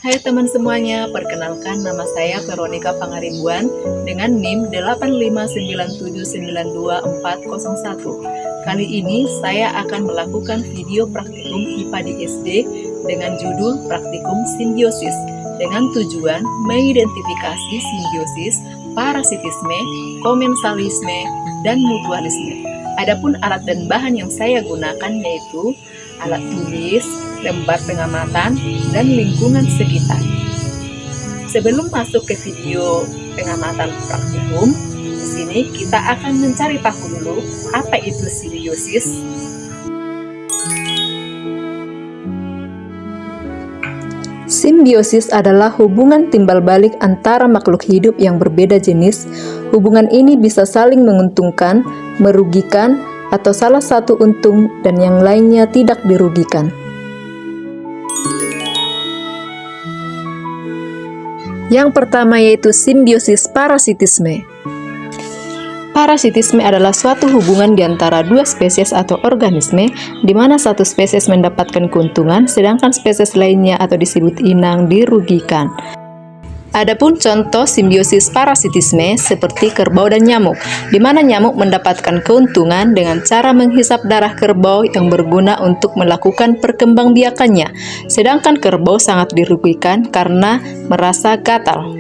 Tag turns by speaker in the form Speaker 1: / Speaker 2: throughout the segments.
Speaker 1: Hai teman semuanya, perkenalkan nama saya Veronica Pangaribuan dengan NIM 859792401. Kali ini saya akan melakukan video praktikum IPA di SD dengan judul Praktikum Simbiosis dengan tujuan mengidentifikasi simbiosis, parasitisme, komensalisme, dan mutualisme. Adapun alat dan bahan yang saya gunakan yaitu alat tulis, lembar pengamatan, dan lingkungan sekitar. Sebelum masuk ke video pengamatan praktikum, di sini kita akan mencari tahu dulu apa itu simbiosis. Simbiosis adalah hubungan timbal balik antara makhluk hidup yang berbeda jenis. Hubungan ini bisa saling menguntungkan, merugikan, atau salah satu untung dan yang lainnya tidak dirugikan. Yang pertama yaitu simbiosis parasitisme. Parasitisme adalah suatu hubungan di antara dua spesies atau organisme, di mana satu spesies mendapatkan keuntungan, sedangkan spesies lainnya atau disebut inang dirugikan. Adapun contoh simbiosis parasitisme seperti kerbau dan nyamuk, di mana nyamuk mendapatkan keuntungan dengan cara menghisap darah kerbau yang berguna untuk melakukan perkembangbiakannya, sedangkan kerbau sangat dirugikan karena merasa gatal.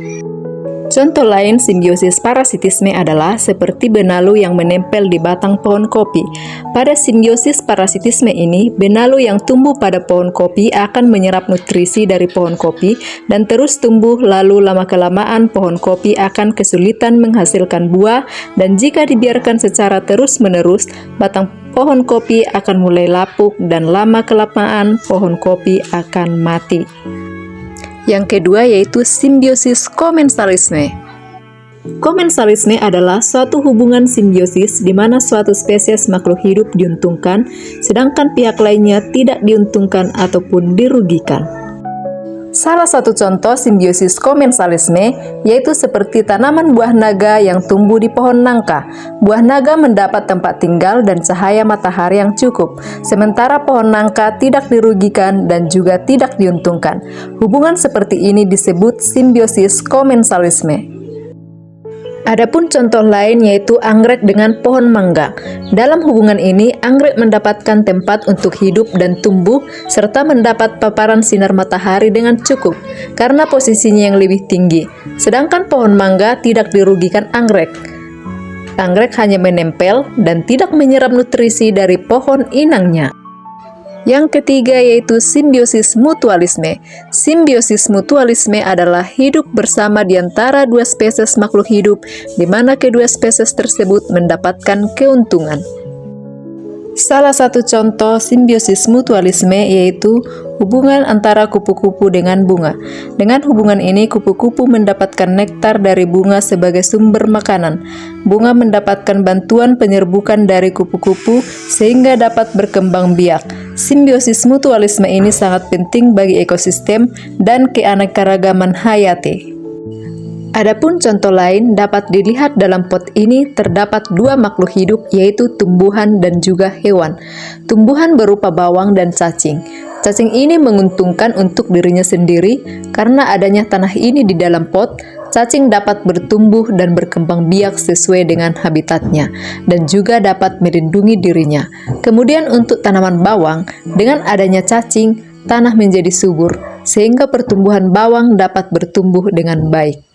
Speaker 1: Contoh lain simbiosis parasitisme adalah seperti benalu yang menempel di batang pohon kopi. Pada simbiosis parasitisme ini, benalu yang tumbuh pada pohon kopi akan menyerap nutrisi dari pohon kopi dan terus tumbuh, lalu lama-kelamaan pohon kopi akan kesulitan menghasilkan buah, dan jika dibiarkan secara terus-menerus, batang pohon kopi akan mulai lapuk dan lama-kelamaan pohon kopi akan mati. Yang kedua yaitu simbiosis komensalisme. Komensalisme adalah suatu hubungan simbiosis di mana suatu spesies makhluk hidup diuntungkan, sedangkan pihak lainnya tidak diuntungkan ataupun dirugikan. Salah satu contoh simbiosis komensalisme yaitu seperti tanaman buah naga yang tumbuh di pohon nangka. Buah naga mendapat tempat tinggal dan cahaya matahari yang cukup, sementara pohon nangka tidak dirugikan dan juga tidak diuntungkan. Hubungan seperti ini disebut simbiosis komensalisme. Adapun contoh lain yaitu anggrek dengan pohon mangga. Dalam hubungan ini, anggrek mendapatkan tempat untuk hidup dan tumbuh, serta mendapat paparan sinar matahari dengan cukup, karena posisinya yang lebih tinggi. Sedangkan pohon mangga tidak dirugikan anggrek. Anggrek hanya menempel dan tidak menyerap nutrisi dari pohon inangnya. Yang ketiga yaitu simbiosis mutualisme. Simbiosis mutualisme adalah hidup bersama di antara dua spesies makhluk hidup, di mana kedua spesies tersebut mendapatkan keuntungan. Salah satu contoh simbiosis mutualisme yaitu hubungan antara kupu-kupu dengan bunga. Dengan hubungan ini, kupu-kupu mendapatkan nektar dari bunga sebagai sumber makanan. Bunga mendapatkan bantuan penyerbukan dari kupu-kupu sehingga dapat berkembang biak. Simbiosis mutualisme ini sangat penting bagi ekosistem dan keanekaragaman hayati. Adapun contoh lain dapat dilihat dalam pot ini terdapat dua makhluk hidup yaitu tumbuhan dan juga hewan. Tumbuhan berupa bawang dan cacing. Cacing ini menguntungkan untuk dirinya sendiri karena adanya tanah ini di dalam pot. Cacing dapat bertumbuh dan berkembang biak sesuai dengan habitatnya dan juga dapat melindungi dirinya. Kemudian untuk tanaman bawang, dengan adanya cacing, tanah menjadi subur sehingga pertumbuhan bawang dapat bertumbuh dengan baik.